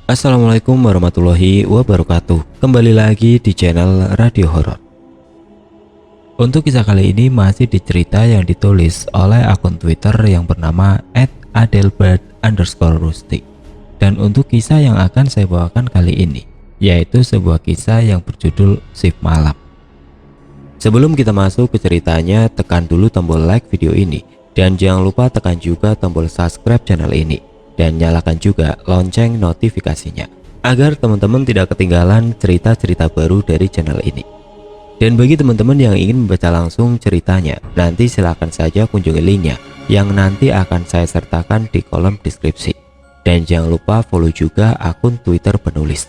Assalamualaikum warahmatullahi wabarakatuh. Kembali lagi di channel Radio Horor. Untuk kisah kali ini masih di cerita yang ditulis oleh akun Twitter yang bernama @adelbert_rustic. Dan untuk kisah yang akan saya bawakan kali ini, yaitu sebuah kisah yang berjudul Shift Malam. Sebelum kita masuk ke ceritanya, tekan dulu tombol like video ini dan jangan lupa tekan juga tombol subscribe channel ini dan nyalakan juga lonceng notifikasinya agar teman-teman tidak ketinggalan cerita-cerita baru dari channel ini. Dan bagi teman-teman yang ingin membaca langsung ceritanya, nanti silahkan saja kunjungi linknya yang nanti akan saya sertakan di kolom deskripsi. Dan jangan lupa follow juga akun Twitter penulis.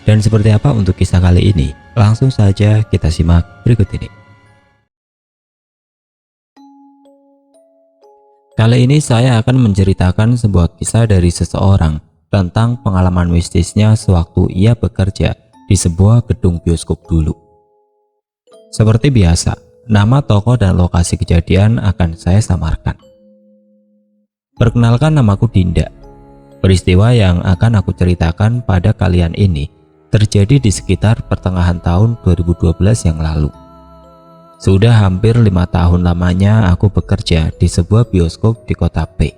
Dan seperti apa untuk kisah kali ini? Langsung saja kita simak berikut ini. Kali ini saya akan menceritakan sebuah kisah dari seseorang tentang pengalaman mistisnya sewaktu ia bekerja di sebuah gedung bioskop dulu. Seperti biasa, nama tokoh dan lokasi kejadian akan saya samarkan. Perkenalkan, namaku Dinda. Peristiwa yang akan aku ceritakan pada kalian ini terjadi di sekitar pertengahan tahun 2012 yang lalu. Sudah hampir 5 tahun lamanya aku bekerja di sebuah bioskop di kota P.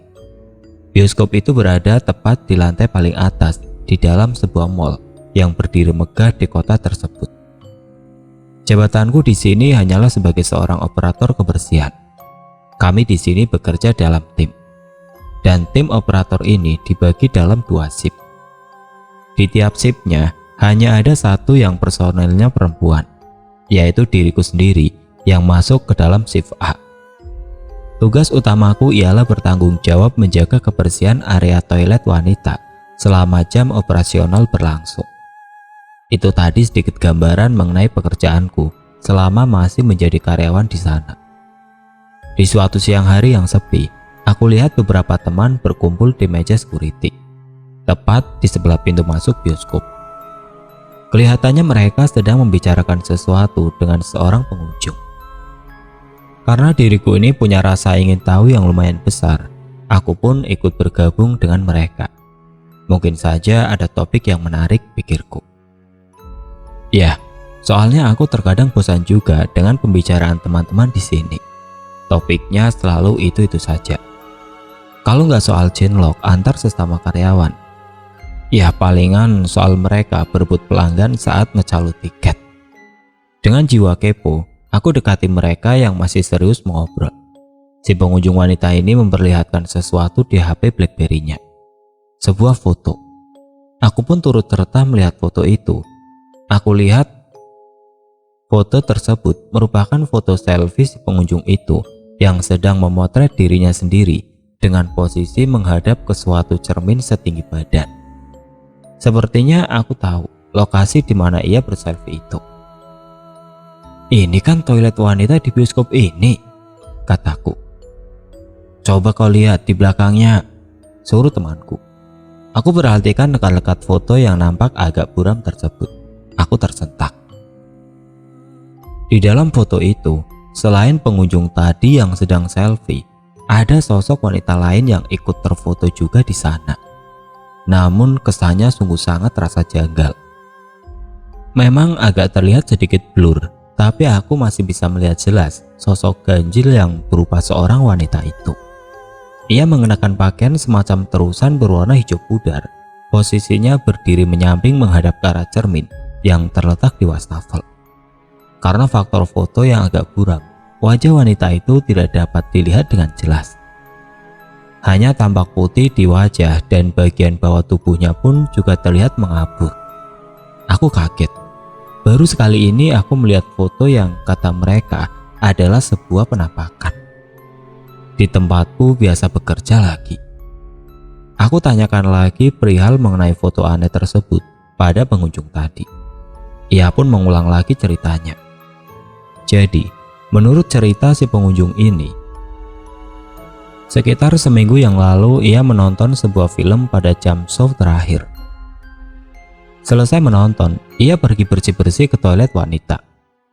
Bioskop itu berada tepat di lantai paling atas di dalam sebuah mall yang berdiri megah di kota tersebut. Jabatanku di sini hanyalah sebagai seorang operator kebersihan. Kami di sini bekerja dalam tim. Dan tim operator ini dibagi dalam 2 shift. Di tiap shiftnya hanya ada satu yang personelnya perempuan, yaitu diriku sendiri yang masuk ke dalam shift A. Tugas utamaku ialah bertanggung jawab menjaga kebersihan area toilet wanita selama jam operasional berlangsung. Itu tadi sedikit gambaran mengenai pekerjaanku selama masih menjadi karyawan di sana. Di suatu siang hari yang sepi, aku lihat beberapa teman berkumpul di meja security, tepat di sebelah pintu masuk bioskop. Kelihatannya mereka sedang membicarakan sesuatu dengan seorang pengunjung. Karena diriku ini punya rasa ingin tahu yang lumayan besar, aku pun ikut bergabung dengan mereka. Mungkin saja ada topik yang menarik, pikirku. Ya, soalnya aku terkadang bosan juga dengan pembicaraan teman-teman di sini. Topiknya selalu itu-itu saja. Kalau nggak soal chinlock antar sesama karyawan, ya palingan soal mereka berebut pelanggan saat ngecalo tiket. Dengan jiwa kepo, aku dekati mereka yang masih serius mengobrol. Si pengunjung wanita ini memperlihatkan sesuatu di HP BlackBerry-nya. Sebuah foto. Aku pun turut serta melihat foto itu. Aku lihat foto tersebut merupakan foto selfie si pengunjung itu yang sedang memotret dirinya sendiri dengan posisi menghadap ke suatu cermin setinggi badan. Sepertinya aku tahu lokasi di mana ia berselfie itu. Ini kan toilet wanita di bioskop ini, kataku. Coba kau lihat di belakangnya, suruh temanku. Aku perhatikan dekat-dekat foto yang nampak agak buram tersebut. Aku tersentak. Di dalam foto itu, selain pengunjung tadi yang sedang selfie, ada sosok wanita lain yang ikut terfoto juga di sana. Namun kesannya sungguh sangat terasa janggal. Memang agak terlihat sedikit blur, tapi aku masih bisa melihat jelas sosok ganjil yang berupa seorang wanita itu. Ia mengenakan pakaian semacam terusan berwarna hijau pudar. Posisinya berdiri menyamping menghadap ke arah cermin yang terletak di wastafel. Karena faktor foto yang agak buram, wajah wanita itu tidak dapat dilihat dengan jelas. Hanya tampak putih di wajah dan bagian bawah tubuhnya pun juga terlihat mengabur. Aku kaget. Baru sekali ini aku melihat foto yang kata mereka adalah sebuah penampakan. Di tempatku biasa bekerja lagi. Aku tanyakan lagi perihal mengenai foto aneh tersebut pada pengunjung tadi. Ia pun mengulang lagi ceritanya. Jadi, menurut cerita si pengunjung ini, sekitar seminggu yang lalu ia menonton sebuah film pada jam show terakhir. Selesai menonton, ia pergi bersih-bersih ke toilet wanita.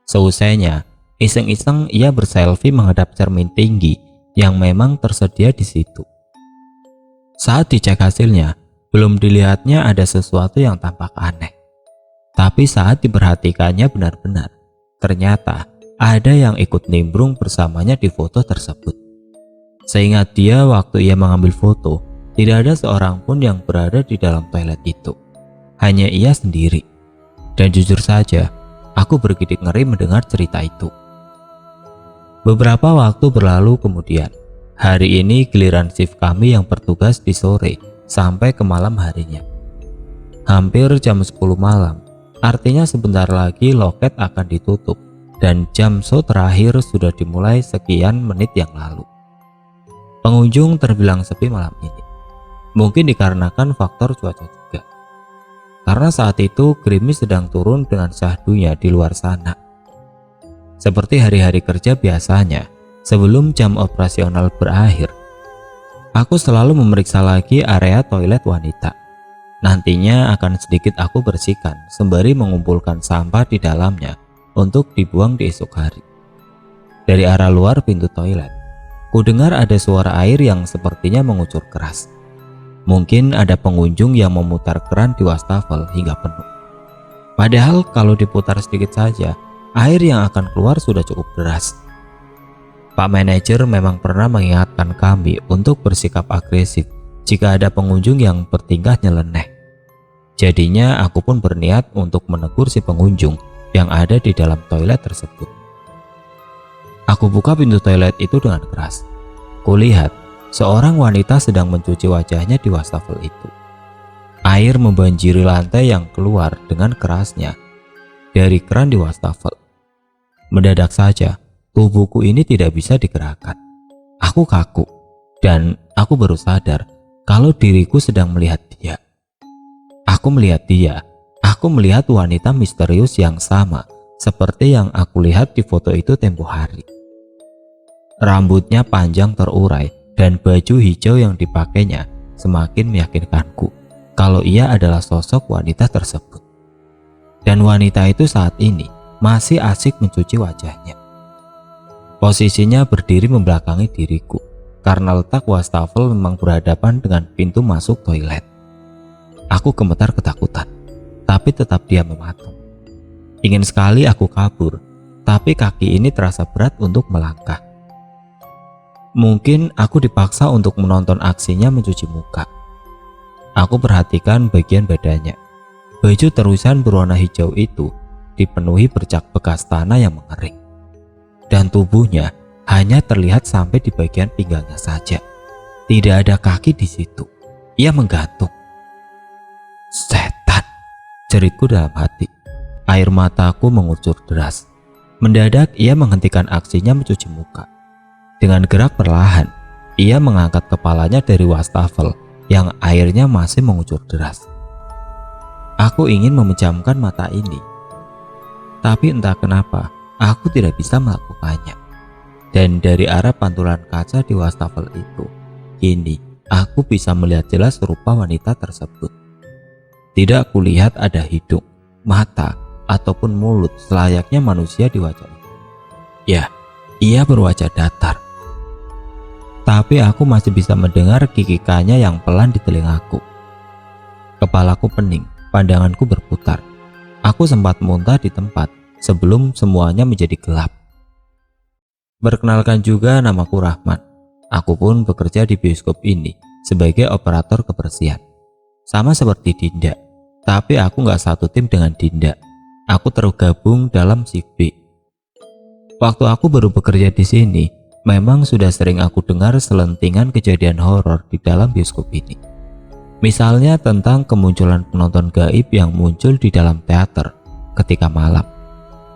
Seusainya, iseng-iseng ia berselfie menghadap cermin tinggi yang memang tersedia di situ. Saat dicek hasilnya, Belum dilihatnya ada sesuatu yang tampak aneh. Tapi saat diperhatikannya benar-benar, ternyata ada yang ikut nimbrung bersamanya di foto tersebut. Seingat dia, waktu ia mengambil foto, tidak ada seorang pun yang berada di dalam toilet itu. Hanya ia sendiri. Dan jujur saja, aku bergidik ngeri mendengar cerita itu. Beberapa waktu berlalu kemudian, hari ini giliran shift kami yang bertugas di sore sampai ke malam harinya. Hampir jam 10 malam, artinya sebentar lagi loket akan ditutup dan jam show terakhir sudah dimulai sekian menit yang lalu. Pengunjung terbilang sepi malam ini. Mungkin dikarenakan faktor cuaca juga. Karena saat itu gerimis sedang turun dengan syahdunya di luar sana. Seperti hari-hari kerja biasanya, sebelum jam operasional berakhir, aku selalu memeriksa lagi area toilet wanita. Nantinya akan sedikit aku bersihkan sembari mengumpulkan sampah di dalamnya untuk dibuang di esok hari. Dari arah luar pintu toilet, ku dengar ada suara air yang sepertinya mengucur keras. Mungkin ada pengunjung yang memutar keran di wastafel hingga penuh. Padahal kalau diputar sedikit saja, air yang akan keluar sudah cukup deras. Pak manajer memang pernah mengingatkan kami untuk bersikap agresif jika ada pengunjung yang bertingkah nyeleneh. Jadinya aku pun berniat untuk menegur si pengunjung yang ada di dalam toilet tersebut. Aku buka pintu toilet itu dengan keras. Kulihat seorang wanita sedang mencuci wajahnya di wastafel itu. Air membanjiri lantai yang keluar dengan kerasnya dari keran di wastafel. Mendadak saja, tubuhku ini tidak bisa digerakkan. Aku kaku, dan aku baru sadar kalau diriku sedang melihat dia. Aku melihat wanita misterius yang sama seperti yang aku lihat di foto itu tempo hari. Rambutnya panjang terurai dan baju hijau yang dipakainya semakin meyakinkanku kalau ia adalah sosok wanita tersebut. Dan wanita itu saat ini masih asik mencuci wajahnya. Posisinya berdiri membelakangi diriku karena letak wastafel memang berhadapan dengan pintu masuk toilet. Aku gemetar ketakutan, tapi tetap diam mematung. Ingin sekali aku kabur, tapi kaki ini terasa berat untuk melangkah. Mungkin aku dipaksa untuk menonton aksinya mencuci muka. Aku perhatikan bagian badannya. Baju terusan berwarna hijau itu dipenuhi bercak bekas tanah yang mengering. Dan tubuhnya hanya terlihat sampai di bagian pinggangnya saja. Tidak ada kaki di situ. Ia menggantung. Setan, jeritku dalam hati. Air mataku mengucur deras. Mendadak ia menghentikan aksinya mencuci muka. Dengan gerak perlahan, ia mengangkat kepalanya dari wastafel yang airnya masih mengucur deras. Aku ingin memejamkan mata ini, tapi entah kenapa aku tidak bisa melakukannya. Dan dari arah pantulan kaca di wastafel itu, kini aku bisa melihat jelas rupa wanita tersebut. Tidak kulihat ada hidung, mata, ataupun mulut selayaknya manusia di wajah itu. Ya, ia berwajah datar. Tapi aku masih bisa mendengar kikikannya yang pelan di telingaku. Kepalaku pening, pandanganku berputar. Aku sempat muntah di tempat sebelum semuanya menjadi gelap. Perkenalkan juga, namaku Rahman. Aku pun bekerja di bioskop ini sebagai operator kebersihan. Sama seperti Dinda, tapi aku nggak satu tim dengan Dinda. Aku tergabung dalam shift B. Waktu aku baru bekerja di sini, memang sudah sering aku dengar selentingan kejadian horor di dalam bioskop ini. Misalnya tentang kemunculan penonton gaib yang muncul di dalam teater ketika malam,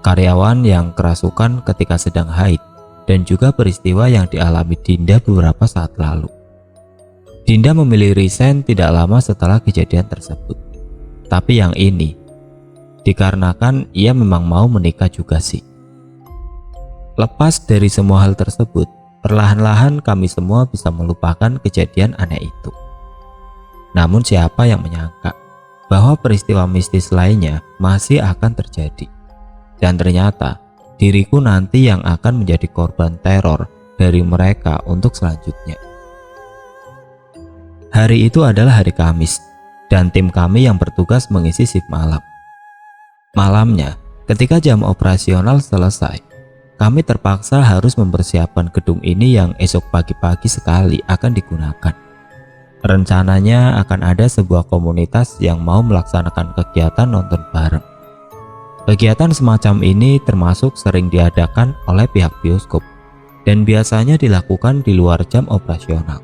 karyawan yang kerasukan ketika sedang haid, dan juga peristiwa yang dialami Dinda beberapa saat lalu. Dinda memilih resign tidak lama setelah kejadian tersebut. Tapi yang ini, dikarenakan ia memang mau menikah juga sih. Lepas dari semua hal tersebut, perlahan-lahan kami semua bisa melupakan kejadian aneh itu. Namun siapa yang menyangka bahwa peristiwa mistis lainnya masih akan terjadi. Dan ternyata diriku nanti yang akan menjadi korban teror dari mereka untuk selanjutnya. Hari itu adalah hari Kamis, dan tim kami yang bertugas mengisi shift malam. Malamnya, ketika jam operasional selesai, kami terpaksa harus mempersiapkan gedung ini yang esok pagi-pagi sekali akan digunakan. Rencananya akan ada sebuah komunitas yang mau melaksanakan kegiatan nonton bareng. Kegiatan semacam ini termasuk sering diadakan oleh pihak bioskop dan biasanya dilakukan di luar jam operasional.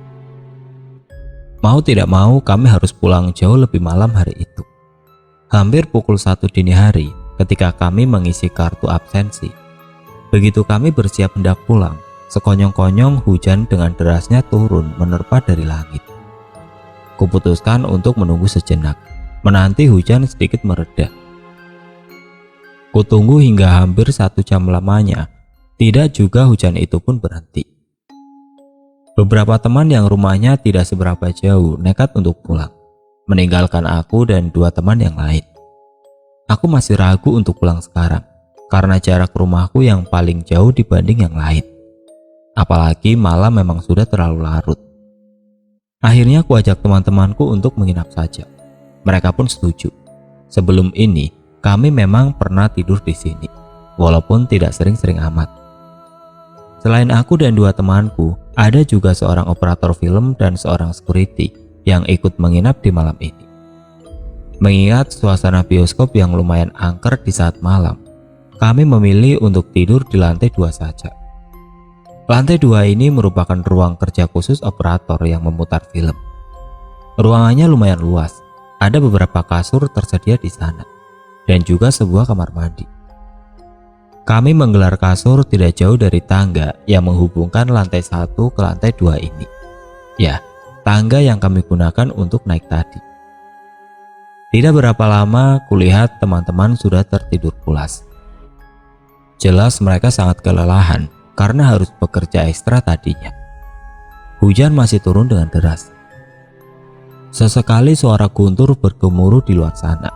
Mau tidak mau kami harus pulang jauh lebih malam hari itu. Hampir pukul 1 dini hari ketika kami mengisi kartu absensi. Begitu kami bersiap hendak pulang, sekonyong-konyong hujan dengan derasnya turun menerpa dari langit. Kuputuskan untuk menunggu sejenak, menanti hujan sedikit mereda. Kutunggu hingga hampir 1 jam lamanya, tidak juga hujan itu pun berhenti. Beberapa teman yang rumahnya tidak seberapa jauh nekat untuk pulang, meninggalkan aku dan 2 teman yang lain. Aku masih ragu untuk pulang sekarang, karena jarak rumahku yang paling jauh dibanding yang lain. Apalagi malam memang sudah terlalu larut. Akhirnya aku ajak teman-temanku untuk menginap saja. Mereka pun setuju. Sebelum ini, kami memang pernah tidur di sini, walaupun tidak sering-sering amat. Selain aku dan 2 temanku, ada juga seorang operator film dan seorang security yang ikut menginap di malam ini. Mengingat suasana bioskop yang lumayan angker di saat malam, kami memilih untuk tidur di lantai 2 saja. Lantai 2 ini merupakan ruang kerja khusus operator yang memutar film. Ruangannya lumayan luas, ada beberapa kasur tersedia di sana, dan juga sebuah kamar mandi. Kami menggelar kasur tidak jauh dari tangga yang menghubungkan lantai 1 ke lantai 2 ini. Ya, tangga yang kami gunakan untuk naik tadi. Tidak berapa lama kulihat teman-teman sudah tertidur pulas. Jelas mereka sangat kelelahan karena harus bekerja ekstra tadinya. Hujan masih turun dengan deras. Sesekali suara guntur bergemuruh di luar sana.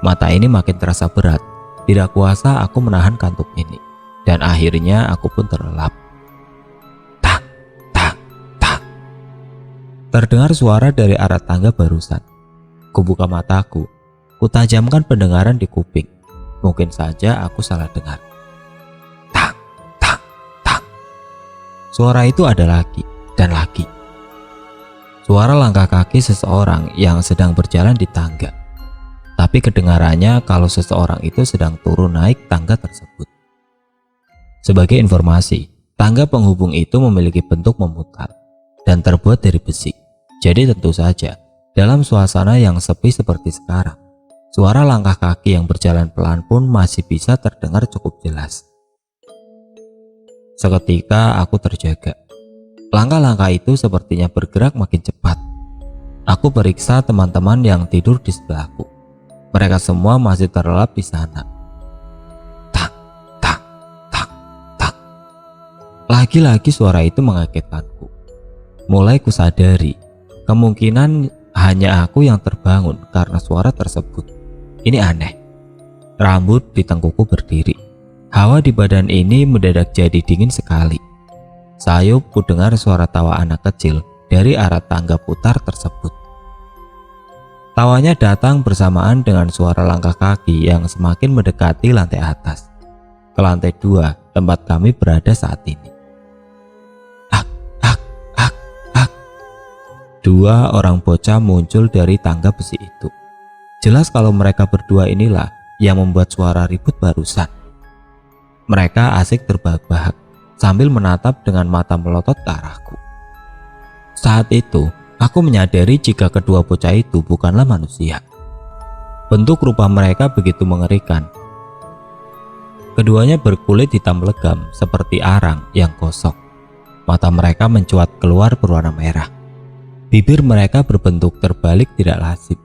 Mata ini makin terasa berat. Tidak kuasa aku menahan kantuk ini, dan akhirnya aku pun terlelap. Tak, tak, tak. Terdengar suara dari arah tangga barusan. Kubuka mataku, kutajamkan pendengaran di kuping. Mungkin saja aku salah dengar. Tak, tak, tak. Suara itu ada lagi dan lagi. Suara langkah kaki seseorang yang sedang berjalan di tangga. Tapi kedengarannya kalau seseorang itu sedang turun naik tangga tersebut. Sebagai informasi, tangga penghubung itu memiliki bentuk memutar dan terbuat dari besi. Jadi tentu saja, dalam suasana yang sepi seperti sekarang, suara langkah kaki yang berjalan pelan pun masih bisa terdengar cukup jelas. Seketika aku terjaga. Langkah-langkah itu sepertinya bergerak makin cepat. Aku periksa teman-teman yang tidur di sebelahku. Mereka semua masih terlelap di sana. Tak, tak, tak, tak. Lagi-lagi suara itu mengagetkanku. Mulai kusadari, kemungkinan hanya aku yang terbangun karena suara tersebut. Ini aneh. Rambut di tengkukku berdiri. Hawa di badan ini mendadak jadi dingin sekali. Sayup ku dengar suara tawa anak kecil dari arah tangga putar tersebut. Tawanya datang bersamaan dengan suara langkah kaki yang semakin mendekati lantai atas, ke lantai 2 tempat kami berada saat ini. Ak, ak, ak, ak. 2 orang bocah muncul dari tangga besi itu. Jelas kalau mereka berdua inilah yang membuat suara ribut barusan. Mereka asik terbahak-bahak sambil menatap dengan mata melotot ke arahku. Saat itu, aku menyadari jika kedua bocah itu bukanlah manusia. Bentuk rupa mereka begitu mengerikan. Keduanya berkulit hitam legam seperti arang yang gosong. Mata mereka mencuat keluar berwarna merah. Bibir mereka berbentuk terbalik tidak lazim.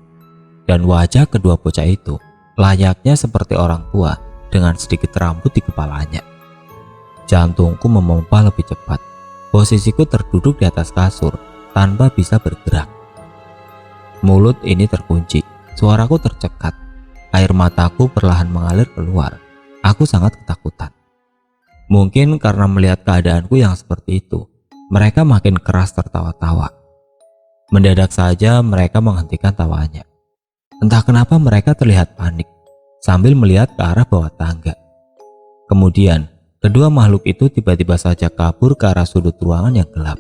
Dan wajah kedua bocah itu layaknya seperti orang tua dengan sedikit rambut di kepalanya. Jantungku memompa lebih cepat. Posisiku terduduk di atas kasur tanpa bisa bergerak. Mulut ini terkunci, suaraku tercekat, air mataku perlahan mengalir keluar. Aku sangat ketakutan. Mungkin karena melihat keadaanku yang seperti itu, mereka makin keras tertawa-tawa. Mendadak saja mereka menghentikan tawanya. Entah kenapa mereka terlihat panik sambil melihat ke arah bawah tangga. Kemudian, kedua makhluk itu tiba-tiba saja kabur ke arah sudut ruangan yang gelap.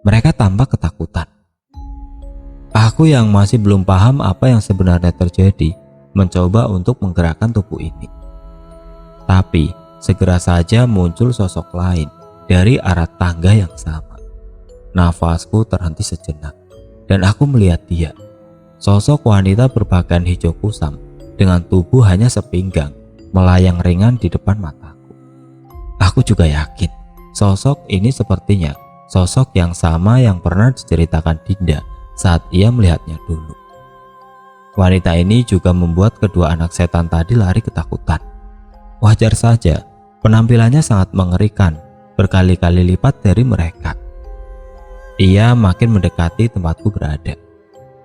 Mereka tampak ketakutan. Aku yang masih belum paham apa yang sebenarnya terjadi, mencoba untuk menggerakkan tubuh ini. Tapi, segera saja muncul sosok lain dari arah tangga yang sama. Nafasku terhenti sejenak, dan aku melihat dia. Sosok wanita berpakaian hijau kusam dengan tubuh hanya sepinggang melayang ringan di depan mataku. Aku juga yakin sosok ini sepertinya sosok yang sama yang pernah diceritakan Dinda saat ia melihatnya dulu. Wanita ini juga membuat kedua anak setan tadi lari ketakutan. Wajar saja, penampilannya sangat mengerikan, berkali-kali lipat dari mereka. Ia makin mendekati tempatku berada.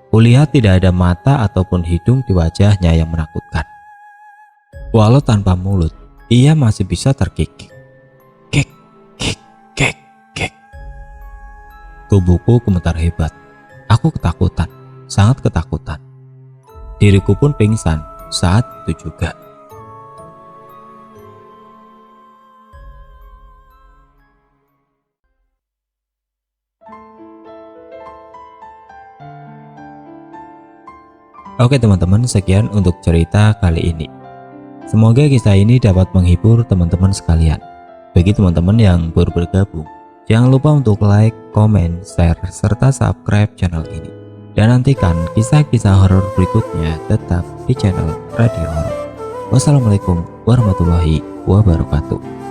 Kulihat tidak ada mata ataupun hidung di wajahnya yang menakutkan. Walau tanpa mulut, ia masih bisa terkikik. Kek, kek, kek, kek. Tubuhku gemetar hebat. Aku ketakutan, sangat ketakutan. Diriku pun pingsan saat itu juga. Oke teman-teman, sekian untuk cerita kali ini. Semoga kisah ini dapat menghibur teman-teman sekalian. Bagi teman-teman yang baru bergabung, jangan lupa untuk like, komen, share, serta subscribe channel ini. Dan nantikan kisah-kisah horor berikutnya tetap di channel Radio Horor. Wassalamualaikum warahmatullahi wabarakatuh.